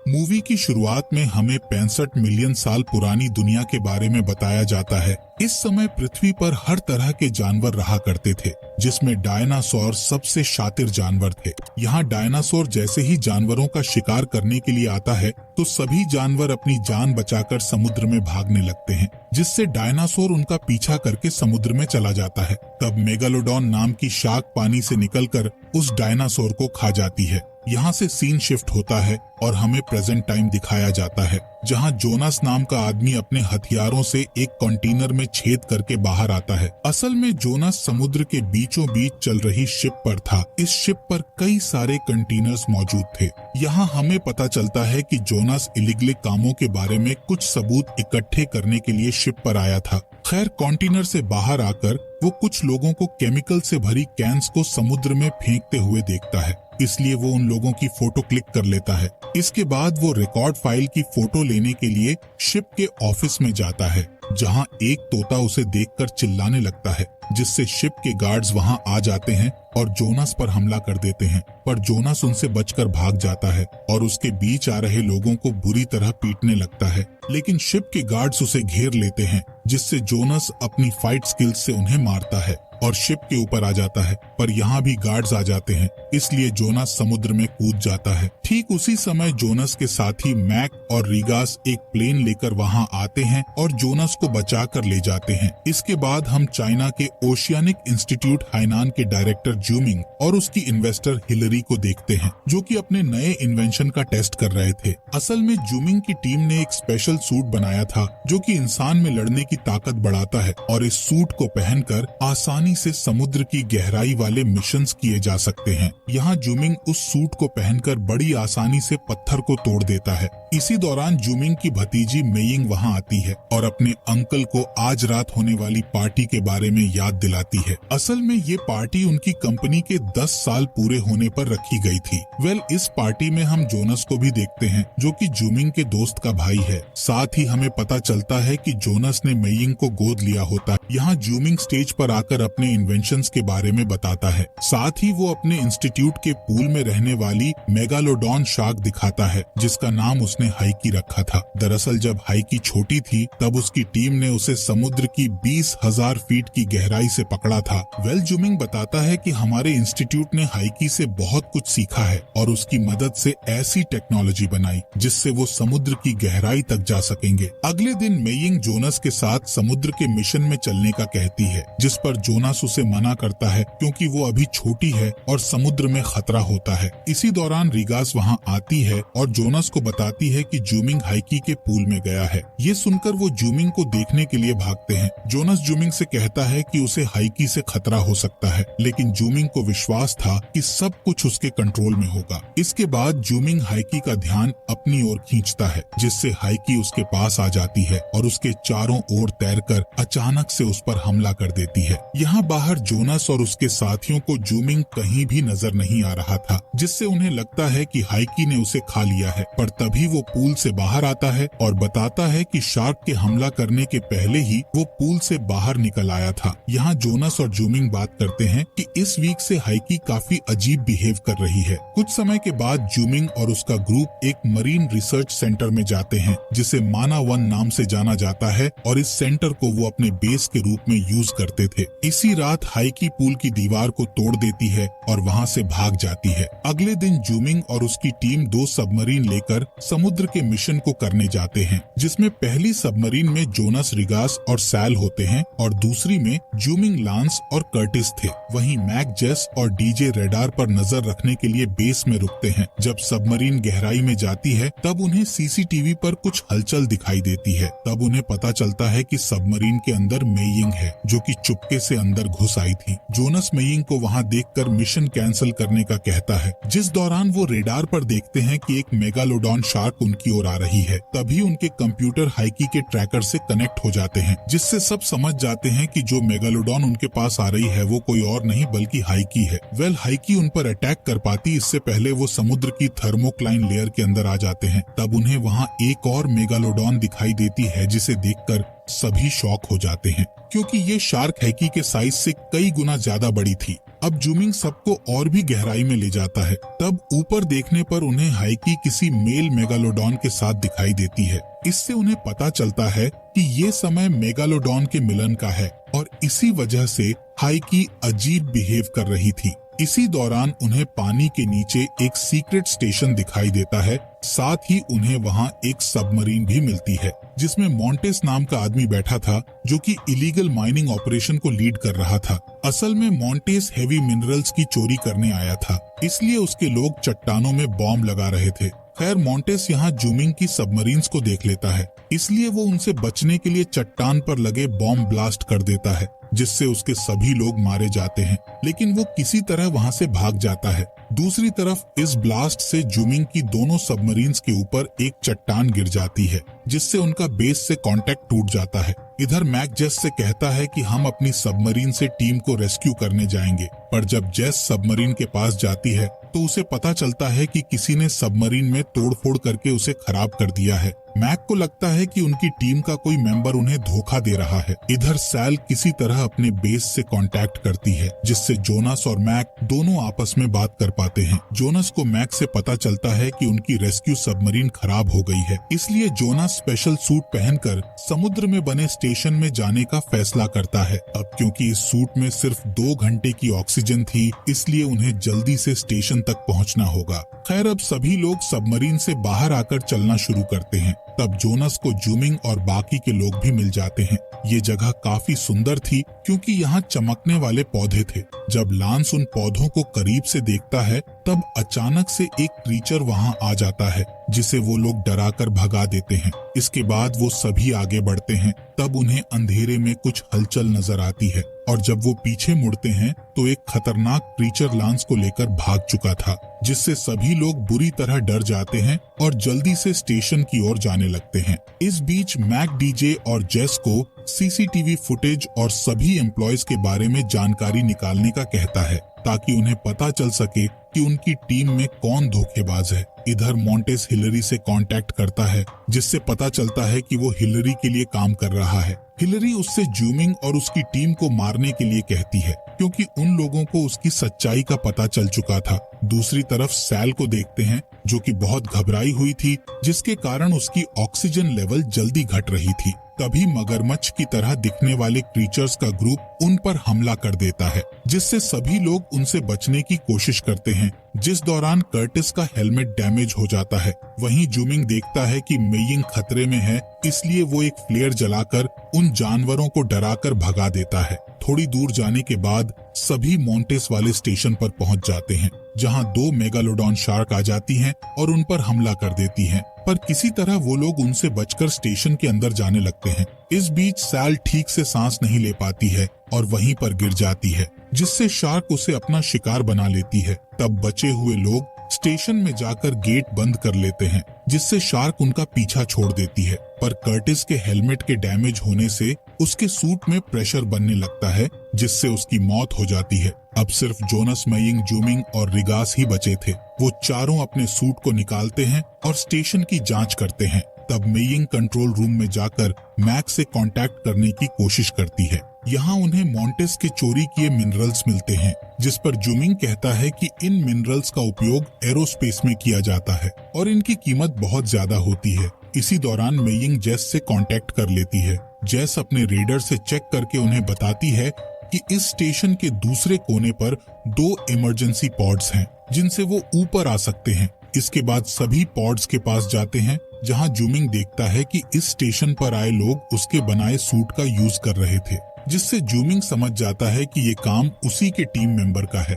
Movie की शुरुआत में हमें 65 मिलियन साल पुरानी दुनिया के बारे में बताया जाता है। इस समय पृथ्वी पर हर तरह के जानवर रहा करते थे, जिसमें डायनासोर सबसे शातिर जानवर थे। यहाँ डायनासोर जैसे ही जानवरों का शिकार करने के लिए आता है तो सभी जानवर अपनी जान बचाकर समुद्र में भागने लगते हैं, जिससे डायनासोर उनका पीछा करके समुद्र में चला जाता है। तब मेगालोडॉन नाम की शार्क पानी से निकलकर उस डायनासोर को खा जाती है। यहाँ से सीन शिफ्ट होता है और हमें प्रेजेंट टाइम दिखाया जाता है, जहाँ जोनास नाम का आदमी अपने हथियारों से एक कंटेनर में छेद करके बाहर आता है। असल में जोनास समुद्र के बीचों बीच चल रही शिप पर था। इस शिप पर कई सारे कंटेनर्स मौजूद थे। यहाँ हमें पता चलता है कि जोनास इलीगल कामों के बारे में कुछ सबूत इकट्ठे करने के लिए शिप पर आया था। खैर, कंटेनर से बाहर आकर वो कुछ लोगों को केमिकल से भरी कैंस को समुद्र में फेंकते हुए देखता है, इसलिए वो उन लोगों की फोटो क्लिक कर लेता है। इसके बाद वो रिकॉर्ड फाइल की फोटो लेने के लिए शिप के ऑफिस में जाता है, जहां एक तोता उसे देखकर चिल्लाने लगता है, जिससे शिप के गार्ड्स वहां आ जाते हैं और जोनास पर हमला कर देते हैं। पर जोनास उनसे बचकर भाग जाता है और उसके बीच आ रहे लोगों को बुरी तरह पीटने लगता है, लेकिन शिप के गार्ड्स उसे घेर लेते हैं, जिससे जोनास अपनी फाइट स्किल्स से उन्हें मारता है और शिप के ऊपर आ जाता है। पर यहाँ भी गार्ड्स आ जाते हैं, इसलिए जोनास समुद्र में कूद जाता है। ठीक उसी समय जोनास के साथी मैक और रिगास एक प्लेन लेकर वहाँ आते हैं और जोनास को बचा कर ले जाते हैं। इसके बाद हम चाइना के ओशियानिक इंस्टीट्यूट हाइनान के डायरेक्टर जूमिंग और उसकी इन्वेस्टर हिलरी को देखते हैं, जो कि अपने नए इन्वेंशन का टेस्ट कर रहे थे। असल में जूमिंग की टीम ने एक स्पेशल सूट बनाया था, जो कि इंसान में लड़ने की ताकत बढ़ाता है, और इस सूट को पहनकर आसानी से समुद्र की गहराई वाले मिशंस किए जा सकते हैं। यहाँ जूमिंग उस सूट को पहनकर बड़ी आसानी से पत्थर को तोड़ देता है। इसी दौरान जूमिंग की भतीजी मेइंग वहाँ आती है और अपने अंकल को आज रात होने वाली पार्टी के बारे में याद दिलाती है। असल में ये पार्टी उनकी कंपनी के 10 साल पूरे होने पर रखी गई थी। इस पार्टी में हम जोनास को भी देखते हैं, जो कि जूमिंग के दोस्त का भाई है। साथ ही हमें पता चलता है कि जोनास ने मेइंग को गोद लिया होता। यहाँ जूमिंग स्टेज पर आकर अपने इन्वेंशंस के बारे में बताता है। साथ ही वो अपने इंस्टीट्यूट के पूल में रहने वाली मेगालोडॉन शार्क दिखाता है, जिसका नाम उसने हाइकी रखा था। दरअसल जब हाइकी छोटी थी, तब उसकी टीम ने उसे समुद्र की 20,000 फीट की गहराई से पकड़ा था। जूमिंग बताता है कि हमारे इंस्टीट्यूट ने हाइकी से बहुत कुछ सीखा है और उसकी मदद से ऐसी टेक्नोलॉजी बनाई जिससे वो समुद्र की गहराई तक जा सकेंगे। अगले दिन मेइंग जोनास के साथ समुद्र के मिशन में चलने का कहती है, जिस पर जोनास उसे मना करता है क्योंकि वो अभी छोटी है और समुद्र में खतरा होता है। इसी दौरान रिगास वहाँ आती है और जोनास को बताती है कि जूमिंग हाइकी के पूल में गया है। ये सुनकर वो जूमिंग को देखने के लिए भागते हैं। जोनास जूमिंग से कहता है कि उसे हाइकी से खतरा हो सकता है, लेकिन जूमिंग को विश्वास था कि सब कुछ उसके कंट्रोल में होगा। इसके बाद जूमिंग हाइकी का ध्यान अपनी ओर खींचता है, जिससे हाइकी उसके पास आ जाती है और उसके चारों ओर तैरकर अचानक से उस पर हमला कर देती है। यहाँ बाहर जोनास और उसके साथियों को जूमिंग कहीं भी नजर नहीं आ रहा था, जिससे उन्हें लगता है कि हाइकी ने उसे खा लिया है। पर तभी वो पूल से बाहर आता है और बताता है कि शार्क के हमला करने के पहले ही वो पूल से बाहर निकल आया था। यहाँ जोनास और जूमिंग बात करते हैं कि इस वीक से हाइकी काफी अजीब बिहेव कर रही है। कुछ समय के बाद जूमिंग और उसका ग्रुप एक मरीन रिसर्च सेंटर में जाते हैं, जिसे माना वन नाम से जाना जाता है, और इस सेंटर को वो अपने बेस के रूप में यूज करते थे। इसी रात हाइकी पूल की दीवार को तोड़ देती है और वहाँ से भाग जाती है। अगले दिन जूमिंग और उसकी टीम 2 सबमरीन लेकर समुद्र के मिशन को करने जाते हैं, जिसमें पहली सबमरीन में जोनास, रिगास और सैल होते हैं और दूसरी में जूमिंग, लांस और कर्टिस थे। वहीं मैक, जेस और डीजे रेडार पर नजर रखने के लिए बेस में रुकते हैं। जब सबमरीन गहराई में जाती है, तब उन्हें सीसीटीवी पर कुछ हलचल दिखाई देती है। तब उन्हें पता चलता है कि सबमरीन के अंदर मेइंग है, जो कि चुपके से अंदर घुस आई थी। जोनास मेइंग को वहां देखकर मिशन कैंसिल करने का कहता है, जिस दौरान वो रेडार पर देखते हैं कि एक मेगालोडॉन शार्क उनकी ओर आ रही है। तभी उनके कंप्यूटर हाइकी के ट्रैकर से कनेक्ट हो जाते हैं, जिससे सब समझ जाते हैं कि जो मेगालोडॉन उनके पास आ रही है वो कोई और नहीं बल्कि हाइकी है। हाइकी उन पर अटैक कर पाती इससे पहले वो समुद्र की थर्मोक्लाइन लेयर के अंदर आ जाते हैं। तब उन्हें वहाँ एक और मेगालोडॉन दिखाई देती है, जिसे देखकर सभी शॉक हो जाते हैं, क्योंकि ये शार्क हाइकी के साइज से कई गुना ज्यादा बड़ी थी। अब जूमिंग सबको और भी गहराई में ले जाता है। तब ऊपर देखने पर उन्हें हाइकी किसी मेल मेगालोडॉन के साथ दिखाई देती है। इससे उन्हें पता चलता है कि ये समय मेगालोडॉन के मिलन का है और इसी वजह से हाइकी अजीब बिहेव कर रही थी। इसी दौरान उन्हें पानी के नीचे एक सीक्रेट स्टेशन दिखाई देता है। साथ ही उन्हें वहाँ एक सबमरीन भी मिलती है जिसमें मॉन्टेस नाम का आदमी बैठा था जो कि इलीगल माइनिंग ऑपरेशन को लीड कर रहा था। असल में मॉन्टेस हेवी मिनरल्स की चोरी करने आया था, इसलिए उसके लोग चट्टानों में बॉम्ब लगा रहे थे। खैर मॉन्टेस यहाँ जूमिंग की सबमरीन्स को देख लेता है, इसलिए वो उनसे बचने के लिए चट्टान पर लगे बॉम्ब ब्लास्ट कर देता है जिससे उसके सभी लोग मारे जाते हैं, लेकिन वो किसी तरह वहाँ से भाग जाता है। दूसरी तरफ इस ब्लास्ट से जूमिंग की दोनों सबमरीन्स के ऊपर एक चट्टान गिर जाती है जिससे उनका बेस से कांटेक्ट टूट जाता है। इधर मैक जेस से कहता है कि हम अपनी सबमरीन से टीम को रेस्क्यू करने जाएंगे, पर जब जेस सबमरीन के पास जाती है तो उसे पता चलता है कि किसी ने सबमरीन में तोड़फोड़ करके उसे खराब कर दिया है। मैक को लगता है कि उनकी टीम का कोई मेंबर उन्हें धोखा दे रहा है। इधर सैल किसी तरह अपने बेस से कांटेक्ट करती है जिससे जोनास और मैक दोनों आपस में बात कर पाते हैं। जोनास को मैक से पता चलता है कि उनकी रेस्क्यू सबमरीन खराब हो गई है, इसलिए जोनास स्पेशल सूट पहनकर समुद्र में बने स्टेशन में जाने का फैसला करता है। अब क्योंकि इस सूट में सिर्फ 2 घंटे की ऑक्सीजन थी, इसलिए उन्हें जल्दी से स्टेशन तक पहुंचना होगा। खैर अब सभी लोग सबमरीन से बाहर आकर चलना शुरू करते हैं। तब जोनास को जूमिंग और बाकी के लोग भी मिल जाते हैं। ये जगह काफी सुंदर थी क्योंकि यहाँ चमकने वाले पौधे थे। जब लांस उन पौधों को करीब से देखता है तब अचानक से एक क्रीचर वहाँ आ जाता है जिसे वो लोग डराकर भगा देते हैं। इसके बाद वो सभी आगे बढ़ते हैं। तब उन्हें अंधेरे में कुछ हलचल नजर आती है और जब वो पीछे मुड़ते हैं तो एक खतरनाक क्रीचर लांस को लेकर भाग चुका था, जिससे सभी लोग बुरी तरह डर जाते हैं और जल्दी से स्टेशन की ओर जाने लगते हैं। इस बीच मैक डीजे और जेस को सीसीटीवी फुटेज और सभी एम्प्लॉयज के बारे में जानकारी निकालने का कहता है ताकि उन्हें पता चल सके कि उनकी टीम में कौन धोखेबाज है। इधर मॉन्टेस हिलरी से कांटेक्ट करता है जिससे पता चलता है कि वो हिलरी के लिए काम कर रहा है। हिलरी उससे जूमिंग और उसकी टीम को मारने के लिए कहती है क्योंकि उन लोगों को उसकी सच्चाई का पता चल चुका था। दूसरी तरफ सैल को देखते हैं जो कि बहुत घबराई हुई थी जिसके कारण उसकी ऑक्सीजन लेवल जल्दी घट रही थी। तभी मगरमच्छ की तरह दिखने वाले क्रीचर्स का ग्रुप उन पर हमला कर देता है जिससे सभी लोग उनसे बचने की कोशिश करते हैं, जिस दौरान कर्टिस का हेलमेट डैमेज हो जाता है। वहीं जूमिंग देखता है कि मेइंग खतरे में है, इसलिए वो एक फ्लेयर जलाकर उन जानवरों को डराकर भगा देता है। थोड़ी दूर जाने के बाद सभी मॉन्टेस वाले स्टेशन पर पहुंच जाते हैं जहां 2 मेगालोडॉन शार्क आ जाती हैं और उन पर हमला कर देती हैं, पर किसी तरह वो लोग उनसे बचकर स्टेशन के अंदर जाने लगते हैं। इस बीच सैल ठीक से सांस नहीं ले पाती है और वहीं पर गिर जाती है जिससे शार्क उसे अपना शिकार बना लेती है। तब बचे हुए लोग स्टेशन में जाकर गेट बंद कर लेते हैं जिससे शार्क उनका पीछा छोड़ देती है, पर कर्टिस के हेलमेट के डैमेज होने से उसके सूट में प्रेशर बनने लगता है जिससे उसकी मौत हो जाती है। अब सिर्फ जोनास, मेइंग, जूमिंग और रिगास ही बचे थे। वो चारों अपने सूट को निकालते हैं और स्टेशन की जांच करते हैं। तब मेइंग कंट्रोल रूम में जाकर मैक से कांटेक्ट करने की कोशिश करती है। यहाँ उन्हें मॉन्टेस के चोरी किए मिनरल्स मिलते हैं, जिस पर जूमिंग कहता है कि इन मिनरल्स का उपयोग एरोस्पेस में किया जाता है और इनकी कीमत बहुत ज्यादा होती है। इसी दौरान मेइंग जेस से कांटेक्ट कर लेती है। जेस अपने रेडर से चेक करके उन्हें बताती है कि इस स्टेशन के दूसरे कोने पर 2 इमरजेंसी पॉड्स हैं जिनसे वो ऊपर आ सकते हैं। इसके बाद सभी पॉड्स के पास जाते हैं जहां जूमिंग देखता है कि इस स्टेशन पर आए लोग उसके बनाए सूट का यूज कर रहे थे, जिससे जूमिंग समझ जाता है कि ये काम उसी के टीम मेंबर का है।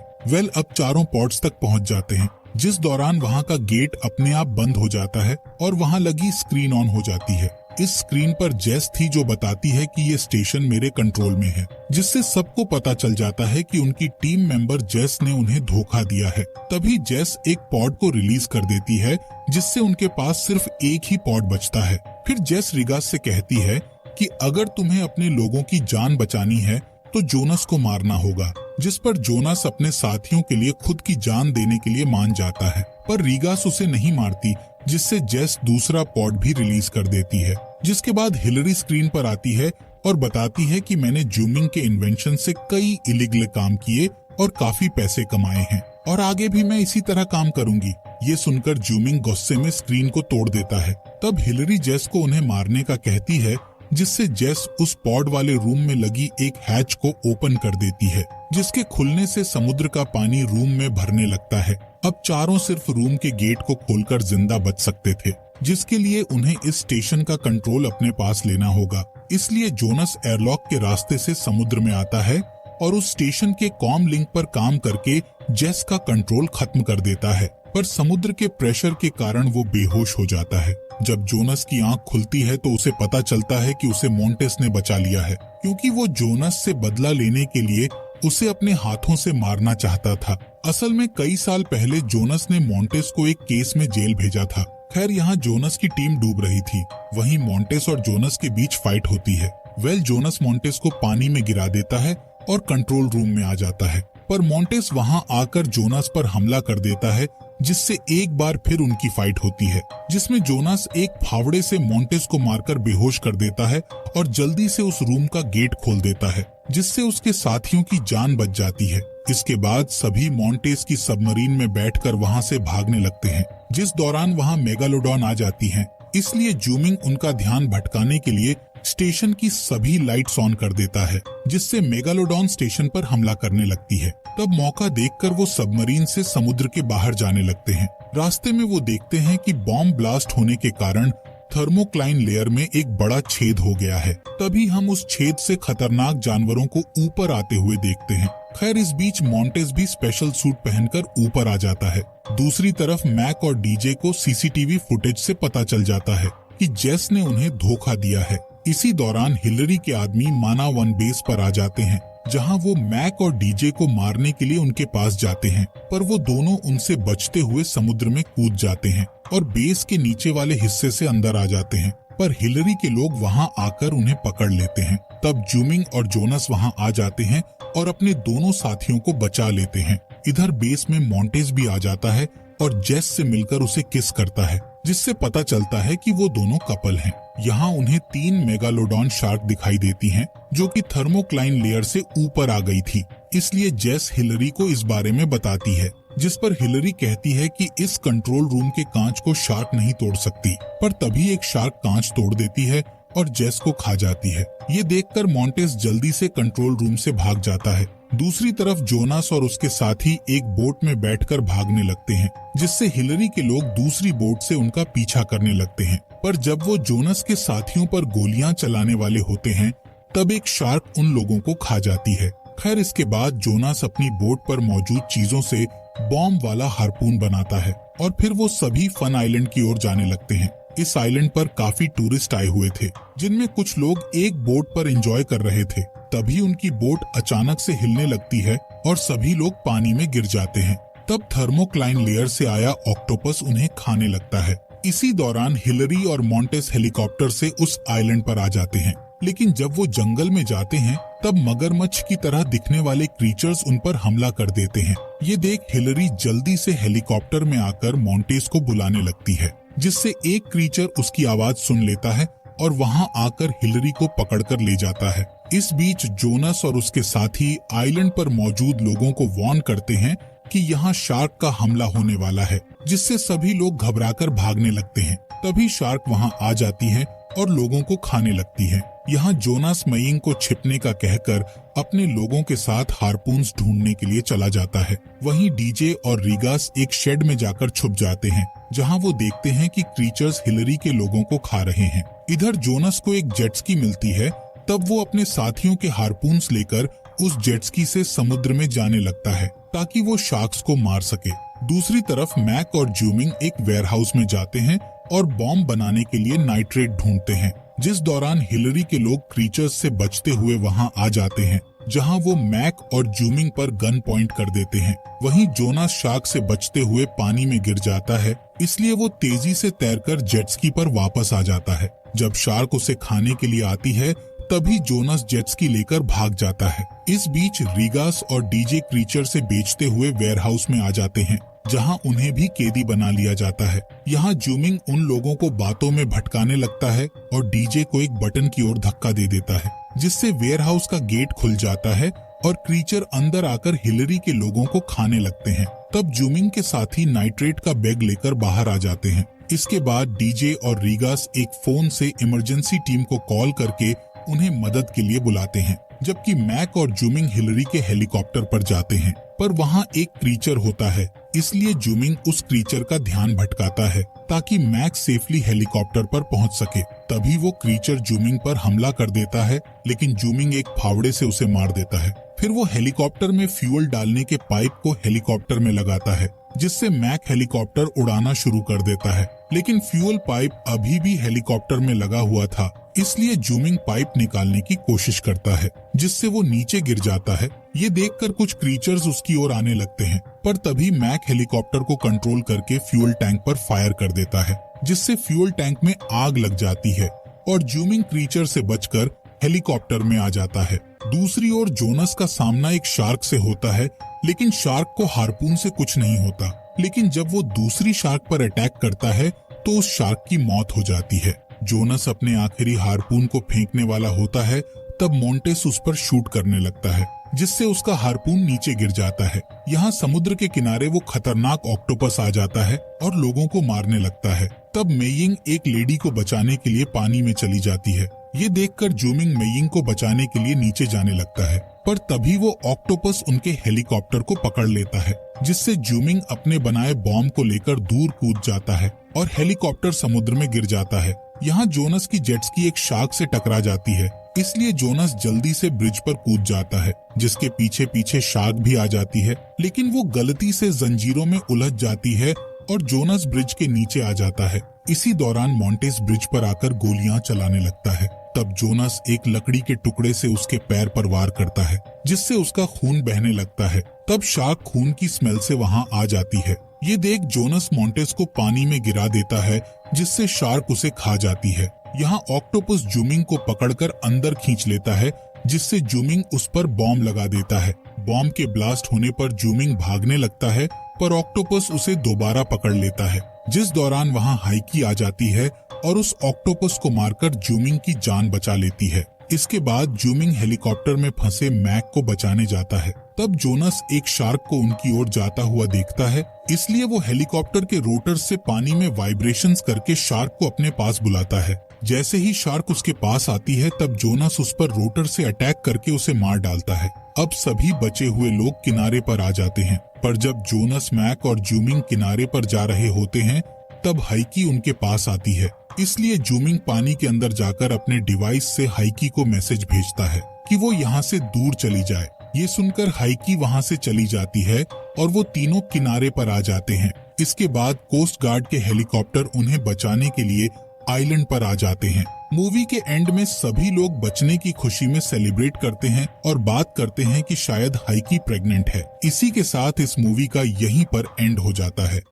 अब चारों पॉड्स तक पहुंच जाते हैं, जिस दौरान वहां का गेट अपने आप बंद हो जाता है और वहां लगी स्क्रीन ऑन हो जाती है। इस स्क्रीन पर जेस थी जो बताती है कि ये स्टेशन मेरे कंट्रोल में है, जिससे सबको पता चल जाता है कि उनकी टीम मेंबर जेस ने उन्हें धोखा दिया है। तभी जेस एक पॉड को रिलीज कर देती है जिससे उनके पास सिर्फ एक ही पॉड बचता है। फिर जेस रिगास से कहती है कि अगर तुम्हें अपने लोगों की जान बचानी है तो जोनास को मारना होगा, जिस पर जोनास अपने साथियों के लिए खुद की जान देने के लिए मान जाता है, पर रिगास उसे नहीं मारती, जिससे जेस दूसरा पॉड भी रिलीज कर देती है। जिसके बाद हिलरी स्क्रीन पर आती है और बताती है कि मैंने जूमिंग के इन्वेंशन से कई इलीगल काम किए और काफी पैसे कमाए हैं और आगे भी मैं इसी तरह काम करूंगी। ये सुनकर जूमिंग गुस्से में स्क्रीन को तोड़ देता है। तब हिलरी जेस को उन्हें मारने का कहती है, जिससे जेस उस पॉड वाले रूम में लगी एक हैच को ओपन कर देती है, जिसके खुलने से समुद्र का पानी रूम में भरने लगता है। अब चारों सिर्फ रूम के गेट को खोलकर जिंदा बच सकते थे, जिसके लिए उन्हें इस स्टेशन का कंट्रोल अपने पास लेना होगा। इसलिए जोनस एयरलॉक के रास्ते से समुद्र में आता है और उस स्टेशन के कॉम लिंक पर काम करके जेस का कंट्रोल खत्म कर देता है, पर समुद्र के प्रेशर के कारण वो बेहोश हो जाता है। जब जोनस की आंख खुलती है तो उसे पता चलता है कि उसे मोंटेस ने बचा लिया है, क्योंकि वो जोनस से बदला लेने के लिए उसे अपने हाथों से मारना चाहता था। असल में कई साल पहले जोनस ने मोंटेस को एक केस में जेल भेजा था। खैर, यहाँ जोनस की टीम डूब रही थी, वहीं मोंटेस और जोनस के बीच फाइट होती है। जोनस मोंटेस को पानी में गिरा देता है और कंट्रोल रूम में आ जाता है, पर मोंटेस वहाँ आकर जोनस पर हमला कर देता है, जिससे एक बार फिर उनकी फाइट होती है, जिसमें जोनस एक फावड़े से मोंटेस को मारकर बेहोश कर देता है और जल्दी से उस रूम का गेट खोल देता है, जिससे उसके साथियों की जान बच जाती है। इसके बाद सभी मोंटेस की सबमरीन में बैठकर वहां से भागने लगते हैं, जिस दौरान वहां मेगालोडॉन आ जाती हैं। इसलिए जूमिंग उनका ध्यान भटकाने के लिए स्टेशन की सभी लाइट्स ऑन कर देता है, जिससे मेगालोडॉन स्टेशन पर हमला करने लगती है। तब मौका देखकर वो सबमरीन से समुद्र के बाहर जाने लगते हैं। रास्ते में वो देखते हैं कि बॉम्ब ब्लास्ट होने के कारण थर्मोक्लाइन लेयर में एक बड़ा छेद हो गया है। तभी हम उस छेद से खतरनाक जानवरों को ऊपर आते हुए देखते हैं। खैर, इस बीच मोंटेस भी स्पेशल सूट पहनकर ऊपर आ जाता है। दूसरी तरफ मैक और डीजे को सीसीटीवी फुटेज से पता चल जाता है कि जेस ने उन्हें धोखा दिया है। इसी दौरान हिलरी के आदमी माना वन बेस पर आ जाते हैं, जहां वो मैक और डीजे को मारने के लिए उनके पास जाते हैं, पर वो दोनों उनसे बचते हुए समुद्र में कूद जाते हैं और बेस के नीचे वाले हिस्से से अंदर आ जाते हैं, पर हिलरी के लोग वहां आकर उन्हें पकड़ लेते हैं। तब जूमिंग और जोनस वहां आ जाते हैं और अपने दोनों साथियों को बचा लेते हैं। इधर बेस में मोंटेस भी आ जाता है और जेस से मिलकर उसे किस करता है, जिससे पता चलता है कि वो दोनों कपल हैं। यहाँ उन्हें 3 मेगालोडॉन शार्क दिखाई देती हैं, जो कि थर्मोक्लाइन लेयर से ऊपर आ गई थी। इसलिए जेस हिलरी को इस बारे में बताती है, जिस पर हिलरी कहती है कि इस कंट्रोल रूम के कांच को शार्क नहीं तोड़ सकती, पर तभी एक शार्क कांच तोड़ देती है और जेस को खा जाती है। ये देखकर मोंटेस जल्दी से कंट्रोल रूम से भाग जाता है। दूसरी तरफ जोनास और उसके साथी एक बोट में बैठकर भागने लगते हैं, जिससे हिलरी के लोग दूसरी बोट से उनका पीछा करने लगते हैं। पर जब वो जोनास के साथियों पर गोलियां चलाने वाले होते हैं, तब एक शार्क उन लोगों को खा जाती है। खैर, इसके बाद जोनास अपनी बोट पर मौजूद चीजों से बॉम्ब वाला हार्पून बनाता है और फिर वो सभी फन आइलैंड की ओर जाने लगते हैं। इस आइलैंड पर काफी टूरिस्ट आए हुए थे, जिनमें कुछ लोग एक बोट पर एंजॉय कर रहे थे। तभी उनकी बोट अचानक से हिलने लगती है और सभी लोग पानी में गिर जाते हैं। तब थर्मोक्लाइन लेयर से आया ऑक्टोपस उन्हें खाने लगता है। इसी दौरान हिलरी और मोंटेस हेलीकॉप्टर से उस आइलैंड पर आ जाते हैं, लेकिन जब वो जंगल में जाते हैं तब मगरमच्छ की तरह दिखने वाले क्रीचर्स उन पर हमला कर देते हैं। ये देख हिलरी जल्दी से हेलीकॉप्टर में आकर मोंटेस को बुलाने लगती है, जिससे एक क्रीचर उसकी आवाज सुन लेता है और वहां आकर हिलरी को पकड़कर ले जाता है। इस बीच जोनस और उसके साथी आइलैंड पर मौजूद लोगों को वार्न करते हैं कि यहाँ शार्क का हमला होने वाला है, जिससे सभी लोग घबराकर भागने लगते हैं। तभी शार्क वहाँ आ जाती है और लोगों को खाने लगती है। यहाँ जोनास मयिंग को छिपने का कहकर अपने लोगों के साथ हार्पून्स ढूंढने के लिए चला जाता है। वहीं डीजे और रिगास एक शेड में जाकर छुप जाते हैं, जहाँ वो देखते हैं कि क्रीचर्स हिलरी के लोगों को खा रहे हैं। इधर जोनस को एक जेटस्की मिलती है, तब वो अपने साथियों के हार्पून्स लेकर उस जेटस्की से समुद्र में जाने लगता है, ताकि वो शार्क्स को मार सके। दूसरी तरफ मैक और जूमिंग एक वेयरहाउस में जाते हैं और बॉम्ब बनाने के लिए नाइट्रेट ढूंढते हैं, जिस दौरान हिलरी के लोग क्रीचर्स से बचते हुए वहां आ जाते हैं, जहां वो मैक और जूमिंग पर गन पॉइंट कर देते हैं। वहीं जोनास शार्क से बचते हुए पानी में गिर जाता है, इसलिए वो तेजी से तैरकर जेटस्की पर वापस आ जाता है। जब शार्क उसे खाने के लिए आती है, तभी जोनास जेटस्की लेकर भाग जाता है। इस बीच रिगास और डीजे क्रीचर से बेचते हुए वेयरहाउस में आ जाते हैं, जहां उन्हें भी कैदी बना लिया जाता है। यहाँ जूमिंग उन लोगों को बातों में भटकाने लगता है और डीजे को एक बटन की ओर धक्का दे देता है, जिससे वेयरहाउस का गेट खुल जाता है और क्रीचर अंदर आकर हिलरी के लोगों को खाने लगते हैं। तब जूमिंग के साथी नाइट्रेट का बैग लेकर बाहर आ जाते हैं। इसके बाद डीजे और रीगास एक फोन से इमरजेंसी टीम को कॉल करके उन्हें मदद के लिए बुलाते हैं, जबकि मैक और जूमिंग हिलरी के हेलीकॉप्टर पर जाते हैं। पर वहाँ एक क्रीचर होता है, इसलिए जूमिंग उस क्रीचर का ध्यान भटकाता है ताकि मैक सेफली हेलीकॉप्टर पर पहुँच सके। तभी वो क्रीचर जूमिंग पर हमला कर देता है, लेकिन जूमिंग एक फावड़े से उसे मार देता है। फिर वो हेलीकॉप्टर में फ्यूल डालने के पाइप को हेलीकॉप्टर में लगाता है, जिससे मैक हेलीकॉप्टर उड़ाना शुरू कर देता है। लेकिन फ्यूल पाइप अभी भी हेलीकॉप्टर में लगा हुआ था, इसलिए जूमिंग पाइप निकालने की कोशिश करता है, जिससे वो नीचे गिर जाता है। ये देखकर कुछ क्रीचर्स उसकी ओर आने लगते हैं, पर तभी मैक हेलीकॉप्टर को कंट्रोल करके फ्यूल टैंक पर फायर कर देता है, जिससे फ्यूल टैंक में आग लग जाती है और जूमिंग क्रीचर से बचकर हेलीकॉप्टर में आ जाता है। दूसरी ओर जोनस का सामना एक शार्क से होता है, लेकिन शार्क को हार्पून से कुछ नहीं होता। लेकिन जब वो दूसरी शार्क पर अटैक करता है तो उस शार्क की मौत हो जाती है। जोनस अपने आखिरी हार्पून को फेंकने वाला होता है, तब मोंटेस उस पर शूट करने लगता है, जिससे उसका हार्पून नीचे गिर जाता है। यहाँ समुद्र के किनारे वो खतरनाक ऑक्टोपस आ जाता है और लोगों को मारने लगता है। तब मेयिंग एक लेडी को बचाने के लिए पानी में चली जाती है। ये देखकर जूमिंग मेयिंग को बचाने के लिए नीचे जाने लगता है, पर तभी वो ऑक्टोपस उनके हेलीकॉप्टर को पकड़ लेता है, जिससे जूमिंग अपने बनाए बॉम्ब को लेकर दूर कूद जाता है और हेलीकॉप्टर समुद्र में गिर जाता है। यहाँ जोनस की जेट स्की एक शार्क से टकरा जाती है, इसलिए जोनस जल्दी से ब्रिज पर कूद जाता है, जिसके पीछे पीछे शार्क भी आ जाती है। लेकिन वो गलती से जंजीरों में उलझ जाती है और जोनस ब्रिज के नीचे आ जाता है। इसी दौरान मोंटेस ब्रिज पर आकर गोलियां चलाने लगता है। तब जोनस एक लकड़ी के टुकड़े से उसके पैर पर वार करता है, जिससे उसका खून बहने लगता है। तब शार्क खून की स्मेल से वहां आ जाती है। ये देख जोनस मोंटेस को पानी में गिरा देता है, जिससे शार्क उसे खा जाती है। यहाँ ऑक्टोपस जूमिंग को पकड़कर अंदर खींच लेता है, जिससे जूमिंग उस पर बॉम्ब लगा देता है। बॉम्ब के ब्लास्ट होने पर जूमिंग भागने लगता है, पर ऑक्टोपस उसे दोबारा पकड़ लेता है, जिस दौरान वहाँ हाइकी आ जाती है और उस ऑक्टोपस को मारकर जूमिंग की जान बचा लेती है। इसके बाद जूमिंग हेलीकॉप्टर में फंसे मैक को बचाने जाता है। तब जोनस एक शार्क को उनकी ओर जाता हुआ देखता है, इसलिए वो हेलीकॉप्टर के रोटर से पानी में वाइब्रेशंस करके शार्क को अपने पास बुलाता है। जैसे ही शार्क उसके पास आती है, तब जोनस उस पर रोटर से अटैक करके उसे मार डालता है। अब सभी बचे हुए लोग किनारे पर आ जाते हैं, पर जब जोनस, मैक और जूमिंग किनारे पर जा रहे होते हैं, तब हाइकी उनके पास आती है। इसलिए जूमिंग पानी के अंदर जाकर अपने डिवाइस से हाइकी को मैसेज भेजता है कि वो यहाँ से दूर चली जाए। ये सुनकर हाइकी वहाँ से चली जाती है और वो तीनों किनारे पर आ जाते हैं। इसके बाद कोस्ट गार्ड के हेलीकॉप्टर उन्हें बचाने के लिए आइलैंड पर आ जाते हैं। मूवी के एंड में सभी लोग बचने की खुशी में सेलिब्रेट करते हैं और बात करते हैं कि शायद हाइकी प्रेग्नेंट है। इसी के साथ इस मूवी का यहीं पर एंड हो जाता है।